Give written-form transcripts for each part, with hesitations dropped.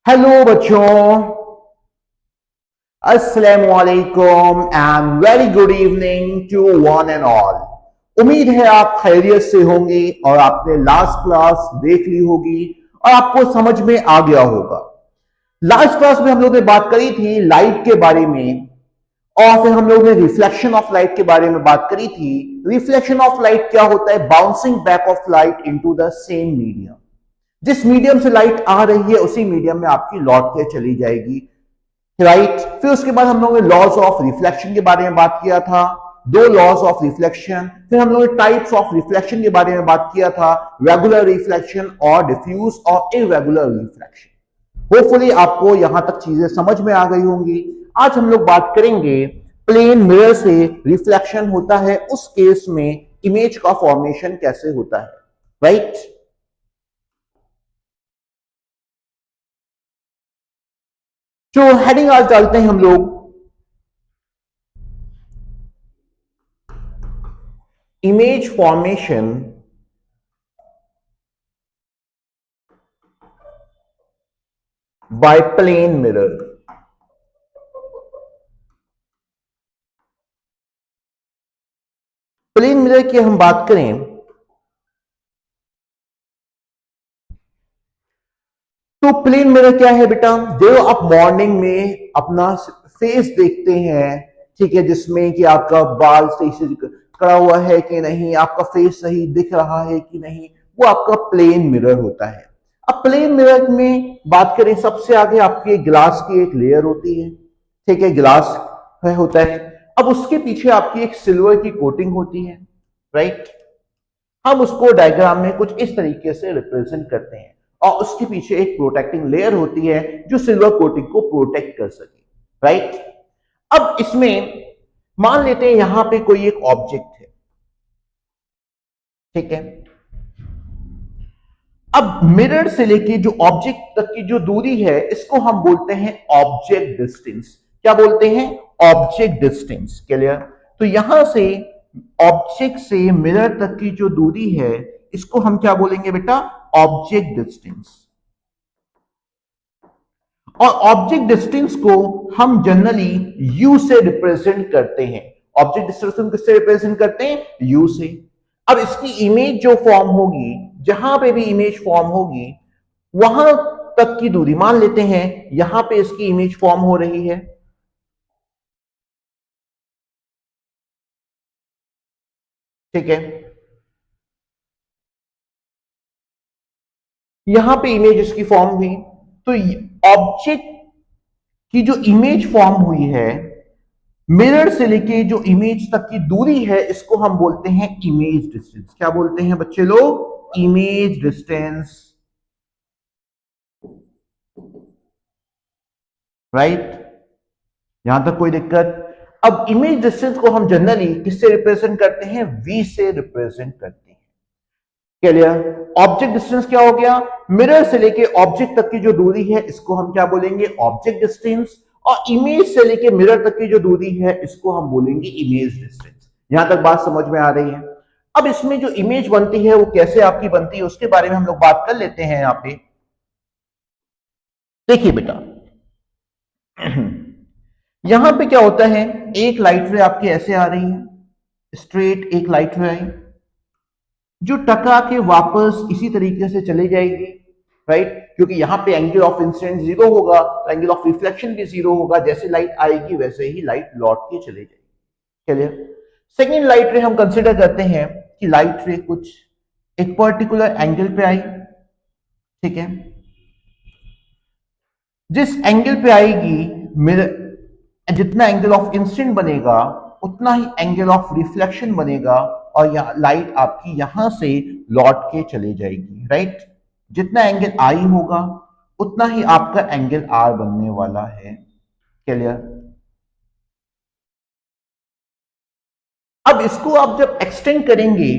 Hello बच्चों, अस्सलाम वालेकुम and very good evening to one and all. उम्मीद है आप खैरियत से होंगे और आपने लास्ट क्लास देख ली होगी और आपको समझ में आ गया होगा। लास्ट क्लास में हम लोग ने बात करी थी लाइट के बारे में और फिर हम लोग ने रिफ्लेक्शन ऑफ लाइट के बारे में बात करी थी। रिफ्लेक्शन ऑफ लाइट क्या होता है? Bouncing back of light into the same medium. जिस मीडियम से लाइट आ रही है उसी मीडियम में आपकी लौट के चली जाएगी, राइट। फिर उसके बाद हम लोगों ने लॉज ऑफ रिफ्लेक्शन के बारे में बात किया था, दो लॉज ऑफ रिफ्लेक्शन। फिर हम लोगों ने टाइप्स ऑफ रिफ्लेक्शन के बारे में बात किया था, रेगुलर रिफ्लेक्शन और डिफ्यूज और इररेगुलर रिफ्लेक्शन। होपफुली आपको यहां तक चीजें समझ में आ गई होंगी। आज हम लोग बात करेंगे प्लेन मिरर से रिफ्लेक्शन होता है, उस केस में इमेज का फॉर्मेशन कैसे होता है, राइट। जो हेडिंग आज डालते हैं हम लोग, image formation by plane mirror. Plane mirror की हम बात करें तो प्लेन मिरर क्या है बेटा? जो आप मॉर्निंग में अपना फेस देखते हैं, ठीक है, जिसमें कि आपका बाल सही से कड़ा हुआ है कि नहीं, आपका फेस सही दिख रहा है कि नहीं, वो आपका प्लेन मिरर होता है। अब प्लेन मिरर में बात करें, सबसे आगे आपके ग्लास की एक लेयर होती है, ठीक है, ग्लास होता है। अब उसके पीछे आपकी एक सिल्वर की कोटिंग होती है, राइट। हम उसको डायग्राम में कुछ इस तरीके से रिप्रेजेंट करते हैं और उसके पीछे एक प्रोटेक्टिंग लेयर होती है जो सिल्वर कोटिंग को प्रोटेक्ट कर सके, राइट। अब इसमें मान लेते हैं यहां पे कोई एक ऑब्जेक्ट है, ठीक है। अब मिरर से लेके जो ऑब्जेक्ट तक की जो दूरी है इसको हम बोलते हैं ऑब्जेक्ट डिस्टेंस। क्या बोलते हैं? Object distance. क्लियर? तो यहां से ऑब्जेक्ट से मिरर तक की जो दूरी है इसको हम क्या बोलेंगे बेटा? Object distance. और ऑब्जेक्ट डिस्टेंस को हम जनरली यू से रिप्रेजेंट करते हैं। ऑब्जेक्ट डिस्टेंस को किससे रिप्रेजेंट करते हैं? यू से। अब इसकी इमेज जो फॉर्म होगी, जहां पे भी इमेज फॉर्म होगी वहां तक की दूरी, मान लेते हैं यहां पे इसकी इमेज फॉर्म हो रही है, ठीक है, यहां पे इमेज इसकी फॉर्म हुई। तो ऑब्जेक्ट की जो इमेज फॉर्म हुई है, मिरर से लेके जो इमेज तक की दूरी है, इसको हम बोलते हैं इमेज डिस्टेंस। क्या बोलते हैं बच्चे लोग? Image distance, right. यहां तक कोई दिक्कत? अब इमेज डिस्टेंस को हम जनरली किससे रिप्रेजेंट करते हैं? वी से रिप्रेजेंट करते हैं। क्लियर? ऑब्जेक्ट डिस्टेंस क्या हो गया? मिरर से लेके ऑब्जेक्ट तक की जो दूरी है इसको हम क्या बोलेंगे? Object distance. और इमेज से लेके मिरर तक की जो दूरी है इसको हम बोलेंगे इमेज डिस्टेंस। यहां तक बात समझ में आ रही है? अब इसमें जो इमेज बनती है वो कैसे आपकी बनती है उसके बारे में हम लोग बात कर लेते हैं। यहां पे देखिए बेटा, यहां पे क्या होता है, एक लाइट रे आपके ऐसे आ रही है, स्ट्रेट एक लाइट रे आई जो टकरा के वापस इसी तरीके से चली जाएगी, राइट। क्योंकि यहां पे एंगल ऑफ इंसिडेंस जीरो होगा तो एंगल ऑफ रिफ्लेक्शन भी जीरो होगा। जैसे लाइट आएगी वैसे ही लाइट लौट के चले जाएगी। क्लियर? सेकेंड लाइट रे हम कंसिडर करते हैं कि लाइट रे कुछ एक पर्टिकुलर एंगल पे आई, ठीक है। जिस एंगल पे आएगी, मेरे जितना एंगल ऑफ इंसिडेंट बनेगा उतना ही एंगल ऑफ रिफ्लेक्शन बनेगा और लाइट आपकी यहां से लौट के चली जाएगी, राइट। जितना एंगल आई होगा उतना ही आपका एंगल आर बनने वाला है। क्लियर? अब इसको आप जब एक्सटेंड करेंगे,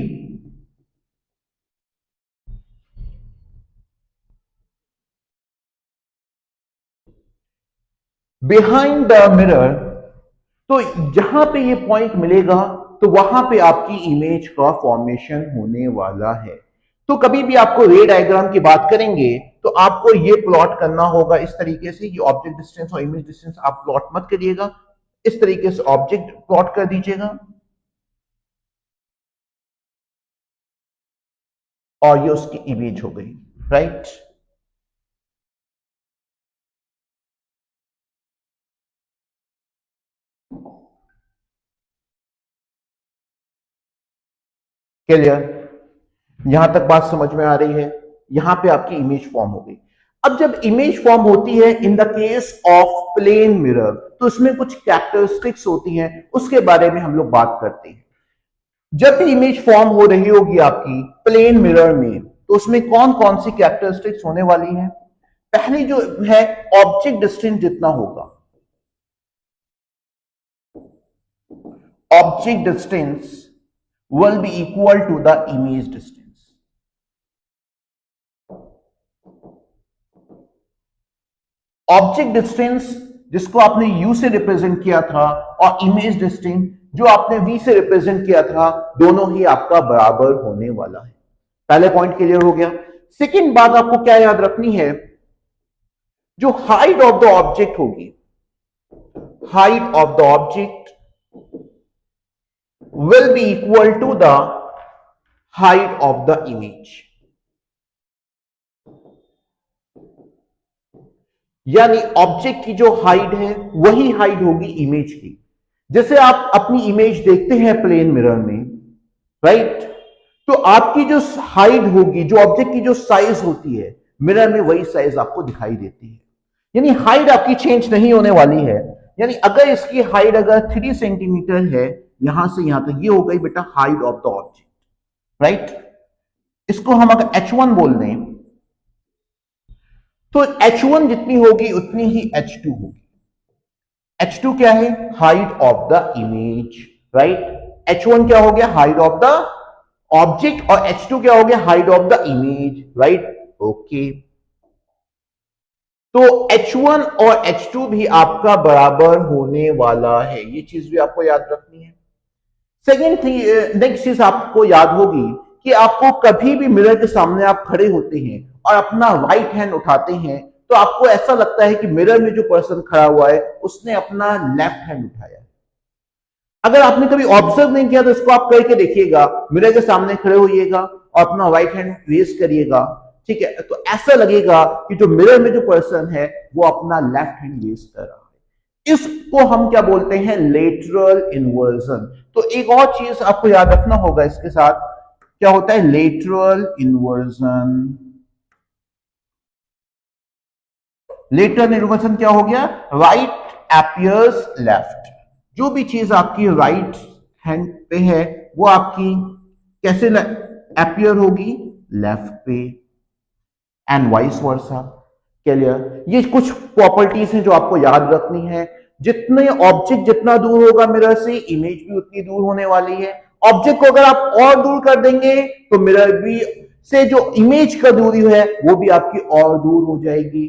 बिहाइंड द मिरर, तो जहां पे ये पॉइंट मिलेगा तो वहां पे आपकी इमेज का फॉर्मेशन होने वाला है। तो कभी भी आपको रे डायग्राम की बात करेंगे तो आपको ये प्लॉट करना होगा इस तरीके से। ये ऑब्जेक्ट डिस्टेंस और इमेज डिस्टेंस आप प्लॉट मत करिएगा, इस तरीके से ऑब्जेक्ट प्लॉट कर दीजिएगा और ये उसकी इमेज हो गई, राइट। क्लियर? यहां तक बात समझ में आ रही है? यहां पे आपकी इमेज फॉर्म हो गई। अब जब इमेज फॉर्म होती है in the case of plane mirror, तो उसमें कुछ कैरेक्टरिस्टिक्स होती हैं, उसके बारे में हम लोग बात करते हैं। जब भी इमेज फॉर्म हो रही होगी आपकी प्लेन मिरर में, तो उसमें कौन कौन सी कैरेक्टरिस्टिक्स होने वाली हैं? पहली जो है, ऑब्जेक्ट डिस्टेंस जितना होगा, object distance will be equal to the image distance. Object distance जिसको आपने u से रिप्रेजेंट किया था और इमेज डिस्टेंस जो आपने v से रिप्रेजेंट किया था, दोनों ही आपका बराबर होने वाला है। पहले पॉइंट क्लियर हो गया। सेकंड बात आपको क्या याद रखनी है, जो हाइट ऑफ द ऑब्जेक्ट होगी, height of the object will be equal to the height of the image. यानी ऑब्जेक्ट की जो हाइट है वही हाइट होगी इमेज की। जैसे आप अपनी इमेज देखते हैं प्लेन मिरर में, राइट, तो आपकी जो हाइट होगी, जो ऑब्जेक्ट की जो साइज होती है मिरर में, वही साइज आपको दिखाई देती है। यानी हाइट आपकी चेंज नहीं होने वाली है। यानी अगर इसकी हाइट अगर 3 सेंटीमीटर है यहां से यहां तक, ये हो गई बेटा height of the object, right. इसको हम अगर h1 बोल दें तो h1 जितनी होगी उतनी ही h2 होगी। h2 क्या है? Height of the image, right. h1 क्या हो गया? हाइट ऑफ द ऑब्जेक्ट, और h2 क्या हो गया? Height of the image, right. Okay, तो h1 और h2 भी आपका बराबर होने वाला है, ये चीज भी आपको याद रखनी है। सेकेंड थिंग, नेक्स्ट चीज आपको याद होगी कि आपको कभी भी मिरर के सामने आप खड़े होते हैं और अपना राइट हैंड उठाते हैं, तो आपको ऐसा लगता है कि मिरर में जो पर्सन खड़ा हुआ है उसने अपना लेफ्ट हैंड उठाया है। अगर आपने कभी ऑब्जर्व नहीं किया तो इसको आप करके देखिएगा, मिरर के सामने खड़े होइएगा और अपना राइट हैंड रेज करिएगा, ठीक है, तो ऐसा लगेगा कि जो मिरर में जो पर्सन है वो अपना लेफ्ट हैंड रेज कर रहा है। इसको हम क्या बोलते हैं? Lateral inversion. तो एक और चीज आपको याद रखना होगा इसके साथ, क्या होता है? Lateral inversion. लेटरल इन्वर्जन क्या हो गया? Right appears left. जो भी चीज आपकी राइट हैंड पे है वो आपकी कैसे एपियर होगी? लेफ्ट पे, एंड वाइस वर्सा। क्लियर? ये कुछ प्रॉपर्टीज हैं जो आपको याद रखनी है। जितने ऑब्जेक्ट जितना दूर होगा मिरर से, इमेज भी उतनी दूर होने वाली है। ऑब्जेक्ट को अगर आप और दूर कर देंगे तो मिरर भी से जो इमेज का दूरी है वो भी आपकी और दूर हो जाएगी,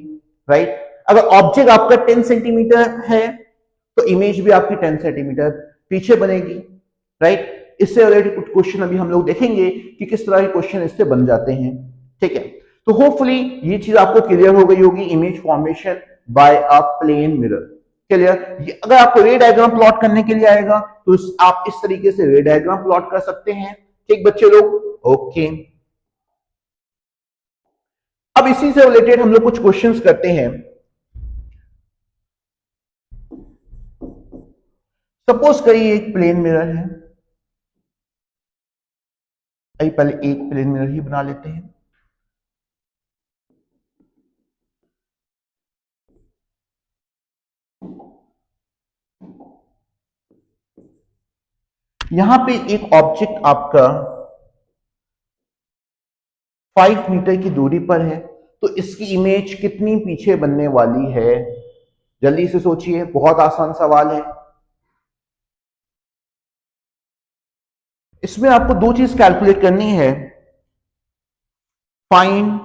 राइट। अगर ऑब्जेक्ट आपका 10 सेंटीमीटर है तो इमेज भी आपकी 10 सेंटीमीटर पीछे बनेगी, राइट। इससे रिलेटेड कुछ क्वेश्चन अभी हम लोग देखेंगे कि किस तरह के क्वेश्चन इससे बन जाते हैं, ठीक है। तो होपफुली ये चीज आपको क्लियर हो गई होगी, image formation by a plane mirror. Clear? अगर आपको रे डायग्राम प्लॉट करने के लिए आएगा तो आप इस तरीके से रे डायग्राम प्लॉट कर सकते हैं, ठीक बच्चे लोग? ओके, अब इसी से रिलेटेड हम लोग कुछ क्वेश्चंस करते हैं। सपोज करिए एक प्लेन मिरर है, पहले एक प्लेन मिरर ही बना लेते हैं। यहां पे एक ऑब्जेक्ट आपका 5 मीटर की दूरी पर है, तो इसकी इमेज कितनी पीछे बनने वाली है? जल्दी से सोचिए, बहुत आसान सवाल है। इसमें आपको दो चीज कैलकुलेट करनी है, फाइंड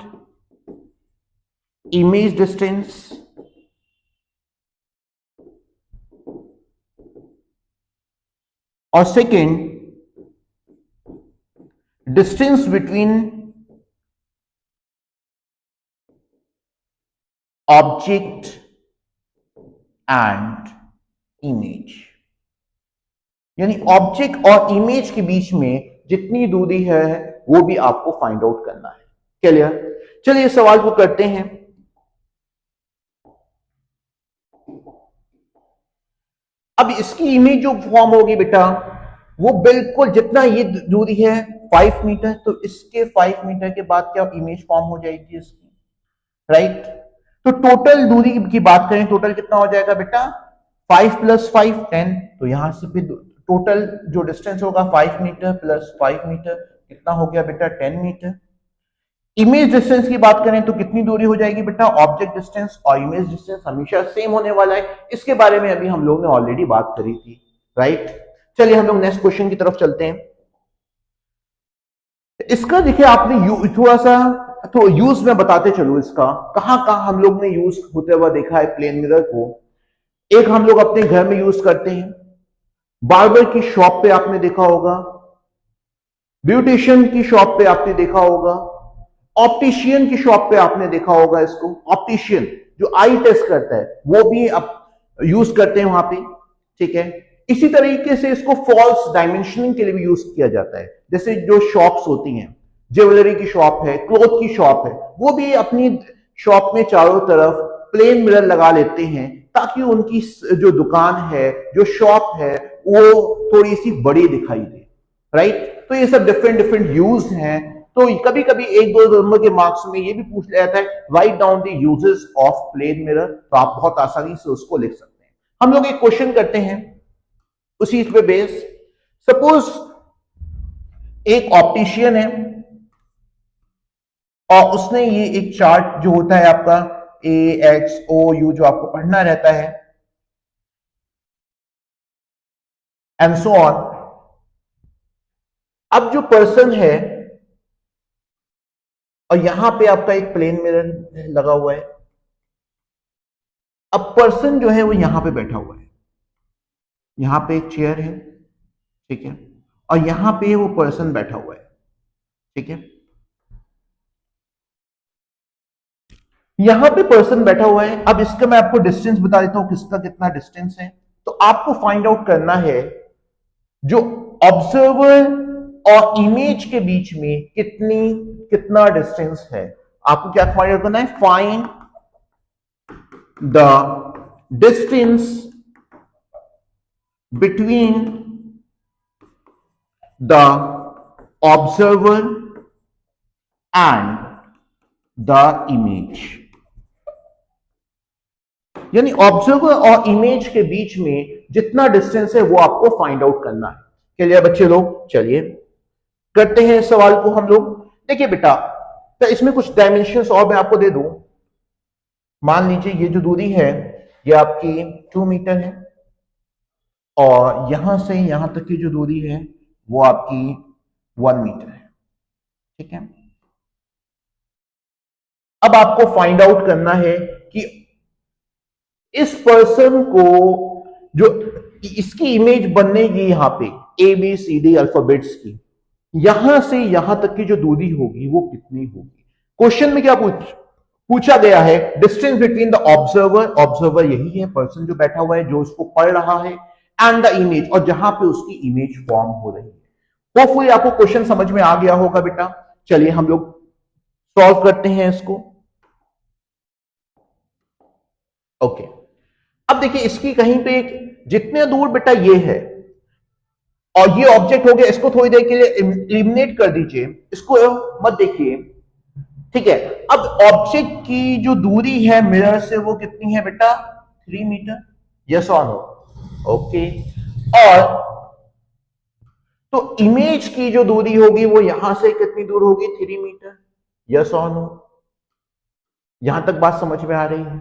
इमेज डिस्टेंस और second distance between object and image, यानी ऑब्जेक्ट और इमेज के बीच में जितनी दूरी है वो भी आपको फाइंड आउट करना है। क्लियर? चलिए इस सवाल को करते हैं। अब इसकी इमेज जो फॉर्म होगी बेटा, वो बिल्कुल जितना ये दूरी है 5 मीटर, तो इसके 5 मीटर के बाद क्या इमेज फॉर्म हो जाएगी इसकी, राइट? तो टोटल दूरी की बात करें, टोटल कितना हो जाएगा बेटा, 5 + 5 10। तो यहां से फिर टोटल जो डिस्टेंस होगा 5 मीटर प्लस 5 मीटर कितना हो गया बेटा, 10 मीटर। इमेज डिस्टेंस की बात करें तो कितनी दूरी हो जाएगी बेटा, ऑब्जेक्ट डिस्टेंस और इमेज डिस्टेंस हमेशा सेम होने वाला है, इसके बारे में अभी हम लोग ने ऑलरेडी बात करी थी, राइट? चलिए हम लोग नेक्स्ट क्वेश्चन की तरफ चलते हैं। इसका देखिए आपने थोड़ा सा तो यूज में बताते चलो, इसका कहां कहां हम लोग ने यूज होते हुआ देखा है प्लेन मिरर को। एक हम लोग अपने घर में यूज करते हैं, बार्बर की शॉप पे आपने देखा होगा, ब्यूटिशियन की शॉप पे आपने देखा होगा, ऑप्टिशियन की शॉप पे आपने देखा होगा इसको। ऑप्टिशियन जो आई टेस्ट करता है वो भी आप यूज करते हैं वहां पे, ठीक है? इसी तरीके से इसको फॉल्स डायमेंशनिंग के लिए भी यूज किया जाता है। जैसे जो शॉप्स होती हैं, ज्वेलरी की शॉप है, क्लोथ की शॉप है, वो भी अपनी शॉप में चारों तरफ प्लेन मिरर लगा लेते हैं ताकि उनकी जो दुकान है, जो शॉप है, वो थोड़ी सी बड़ी दिखाई दे, राइट? तो ये सब डिफरेंट डिफरेंट यूज हैं। तो कभी कभी 1-2 नंबर के मार्क्स में ये भी पूछ लिया जाता है, write down the uses of plane mirror, तो आप बहुत आसानी से उसको लिख सकते हैं। हम लोग एक क्वेश्चन करते हैं उसी पे बेस। सपोज एक ऑप्टिशियन है और उसने ये एक चार्ट जो होता है आपका AXOU जो आपको पढ़ना रहता है एंड सो ऑन। अब जो पर्सन है और यहां पे आपका एक प्लेन मिरर लगा हुआ है, अब पर्सन जो है वो यहां पे बैठा हुआ है, यहां पे एक चेयर है, ठीक है, और यहां पे वो पर्सन बैठा हुआ है, ठीक है। यहां पे पर्सन बैठा हुआ है। अब इसका मैं आपको डिस्टेंस बता देता हूं, किसका कितना डिस्टेंस है। तो आपको फाइंड आउट करना है जो ऑब्जर्वर और इमेज के बीच में कितना डिस्टेंस है। आपको क्या फाइंड आउट करना है, find the distance between the observer and the image, यानी ऑब्जर्वर और इमेज के बीच में जितना डिस्टेंस है वो आपको फाइंड आउट करना है। चलिए बच्चे लोग, चलिए करते हैं इस सवाल को हम लोग। देखिए बेटा, तो इसमें कुछ डायमेंशंस और मैं आपको दे दूं। मान लीजिए ये जो दूरी है ये आपकी 2 मीटर है और यहां से यहां तक की जो दूरी है वो आपकी 1 मीटर है, ठीक है। अब आपको फाइंड आउट करना है कि इस पर्सन को जो इसकी इमेज बनेगी यहां पे ABCD अल्फाबेट्स की, यहां से यहां तक की जो दूरी होगी वो कितनी होगी। क्वेश्चन में क्या पूछा गया है, distance between the observer, observer यही है पर्सन जो बैठा हुआ है जो उसको पढ़ रहा है, एंड द इमेज, और जहां पे उसकी इमेज फॉर्म हो रही है। होपफुली आपको क्वेश्चन समझ में आ गया होगा बेटा। चलिए हम लोग सॉल्व करते हैं इसको। ओके, अब देखिए इसकी कहीं पे जितने दूर बेटा ये है और ये ऑब्जेक्ट हो गया, इसको थोड़ी देर के लिए एलिमिनेट कर दीजिए, इसको मत देखिए, ठीक है। अब ऑब्जेक्ट की जो दूरी है मिरर से वो कितनी है बेटा, 3 मीटर, यस और नो, ओके। और तो इमेज की जो दूरी होगी वो यहां से कितनी दूर होगी, 3 मीटर, यस और नो। यहां तक बात समझ में आ रही है।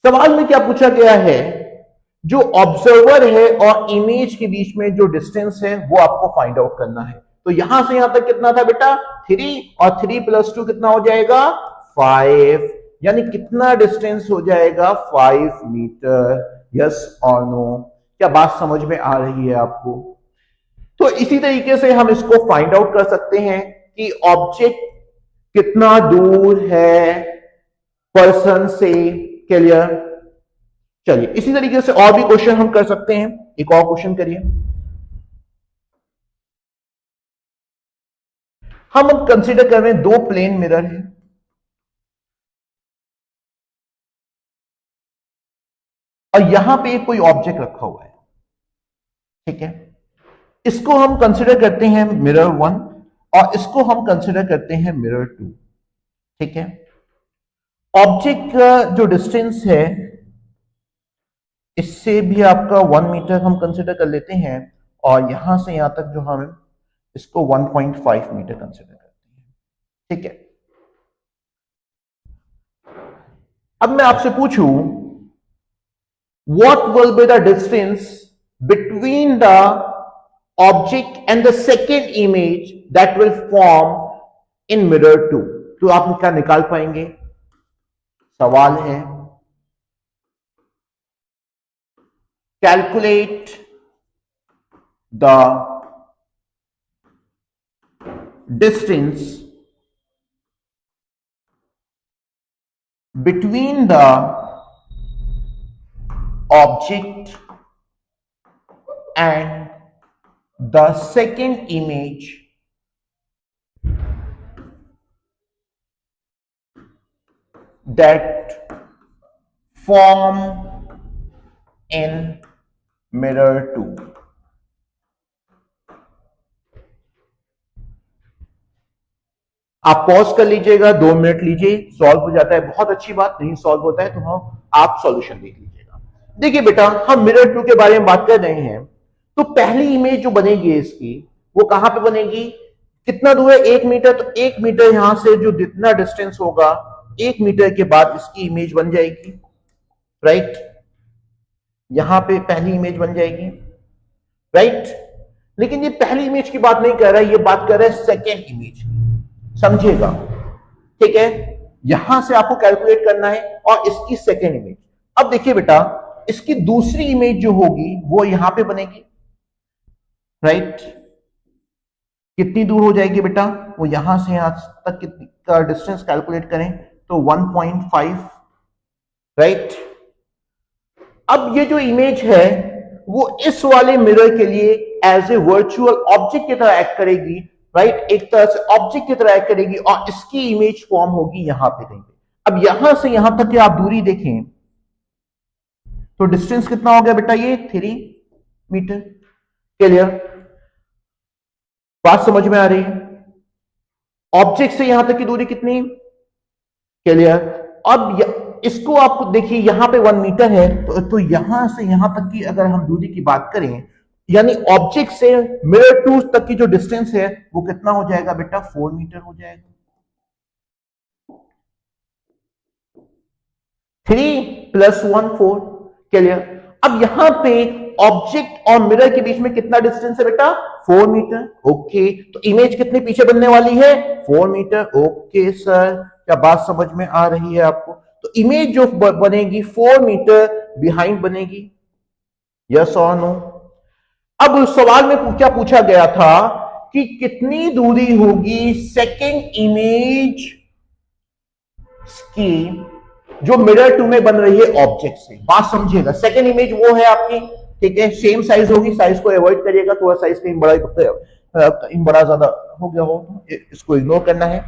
सवाल में क्या पूछा गया है, जो ऑब्जर्वर है और इमेज के बीच में जो डिस्टेंस है वो आपको फाइंड आउट करना है। तो यहां से यहां तक कितना था बेटा, 3, और 3 + 2 कितना हो जाएगा, 5, यानी कितना डिस्टेंस हो जाएगा, 5 मीटर, यस और नो। क्या बात समझ में आ रही है आपको? तो इसी तरीके से हम इसको फाइंड आउट कर सकते हैं कि ऑब्जेक्ट कितना दूर है पर्सन से। क्लियर? चलिए इसी तरीके से और भी क्वेश्चन हम कर सकते हैं। एक और क्वेश्चन करिए। हम अब कंसीडर कर रहे हैं दो प्लेन मिरर है और यहां पे कोई ऑब्जेक्ट रखा हुआ है। ठीक है, इसको हम कंसीडर करते हैं मिरर 1 और इसको हम कंसीडर करते हैं मिरर 2। ठीक है, ऑब्जेक्ट का जो डिस्टेंस है इससे भी आपका 1 मीटर हम कंसीडर कर लेते हैं और यहां से यहां तक जो हम इसको 1.5 मीटर कंसीडर करते हैं। ठीक है, अब मैं आपसे पूछूं what will be the distance between the object and the second image that will form in mirror 2? तो आप क्या निकाल पाएंगे? सवाल है calculate the distance between the object and the second image that form in mirror 2। आप pause कर लीजिएगा, 2 मिनट लीजिए, सॉल्व हो जाता है, बहुत अच्छी बात। नहीं सॉल्व होता है तो हम आप सॉल्यूशन देख लीजिएगा। देखिए बेटा, हम मिरर 2 के बारे में बात कर रहे हैं, तो पहली इमेज जो बनेगी इसकी वो कहां पे बनेगी? कितना दूर है? 1 मीटर। तो 1 मीटर यहां से जो जितना डिस्टेंस होगा 1 मीटर के बाद इसकी इमेज बन जाएगी। राइट, यहां पे पहली इमेज बन जाएगी। राइट, लेकिन ये पहली इमेज की बात नहीं कर रहा है, ये बात कर रहा है सेकेंड इमेज की। समझिएगा? ठीक है, यहां से आपको कैलकुलेट करना है और इसकी सेकेंड इमेज। अब देखिए बेटा, इसकी दूसरी इमेज जो होगी वो यहां पे बनेगी। राइट, कितनी दूर हो जाएगी बेटा? वो यहां से यहां तक कितनी का डिस्टेंस कैलकुलेट करें तो 1.5। राइट, अब ये जो इमेज है वो इस वाले मिरर के लिए एज ए वर्चुअल ऑब्जेक्ट की तरह एक्ट करेगी। राइट, एक तरह से ऑब्जेक्ट की तरह एक्ट करेगी और इसकी इमेज फॉर्म होगी यहां पे कहीं पे। अब यहां से यहां तक की आप दूरी देखें तो डिस्टेंस कितना हो गया बेटा? ये 3 मीटर। क्लियर? बात समझ में आ रही है? ऑब्जेक्ट से यहां तक की दूरी कितनी? क्लियर? अब इसको आप देखिए, यहां पे 1 मीटर है तो यहां से यहां तक की अगर हम दूरी की बात करें, यानी ऑब्जेक्ट से मिरर 2 तक की जो डिस्टेंस है वो कितना हो जाएगा बेटा? 4 मीटर हो जाएगा। 3 + 1 4। क्लियर? अब यहां पे ऑब्जेक्ट और मिरर के बीच में कितना डिस्टेंस है बेटा? 4 मीटर। ओके, तो इमेज कितने पीछे बनने वाली है? 4 मीटर। ओके सर, क्या बात समझ में आ रही है आपको? तो इमेज जो बनेगी 4 मीटर बिहाइंड बनेगी। यस और नो? अब उस सवाल में क्या पूछा गया था कि कितनी दूरी होगी सेकेंड इमेज की जो मिरर 2 में बन रही है ऑब्जेक्ट से। बात समझिएगा, सेकेंड इमेज वो है आपकी। ठीक है, सेम साइज होगी, साइज को अवॉइड करिएगा, थोड़ा साइज कहीं बड़ा कहीं बड़ा ज्यादा हो गया हो, इसको इग्नोर करना है।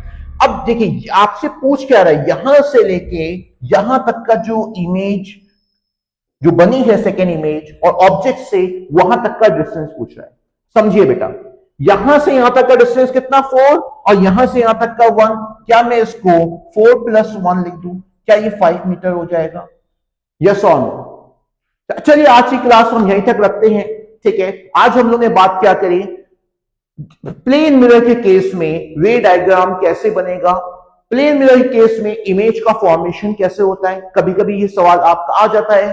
अब देखिए, आपसे पूछ क्या रहा है, यहां से लेके यहां तक का जो इमेज जो बनी है सेकेंड इमेज और ऑब्जेक्ट से वहां तक का डिस्टेंस पूछ रहा है। समझिए बेटा, यहां से यहां तक का डिस्टेंस कितना? 4 और यहां से यहां तक का 1। क्या मैं इसको 4 + 1 लिख दूं? क्या ये 5 मीटर हो जाएगा? यस और नो? चलिए आज की क्लास हम यहीं तक रखते हैं। ठीक है, आज हम लोग ने बात क्या करी? प्लेन मिरर के केस में रे डायग्राम कैसे बनेगा, प्लेन मिरर के केस में इमेज का फॉर्मेशन कैसे होता है। कभी कभी ये सवाल आपका आ जाता है,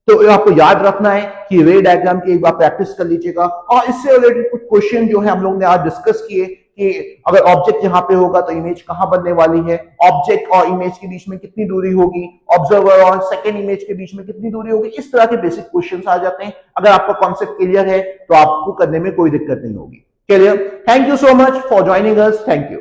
तो आपको याद रखना है कि रे डायग्राम की एक बार प्रैक्टिस कर लीजिएगा। और इससे रिलेटेड कुछ क्वेश्चन जो है हम लोग ने आज डिस्कस किए कि अगर ऑब्जेक्ट यहां पे होगा तो इमेज कहां बनने वाली है, ऑब्जेक्ट और इमेज के बीच में कितनी दूरी होगी, ऑब्जर्वर और सेकेंड इमेज के बीच में कितनी दूरी होगी। इस तरह के बेसिक क्वेश्चंस आ जाते हैं। अगर आपका कॉन्सेप्ट क्लियर है तो आपको करने में कोई दिक्कत नहीं होगी। Clear? Thank you so much for joining us. Thank you.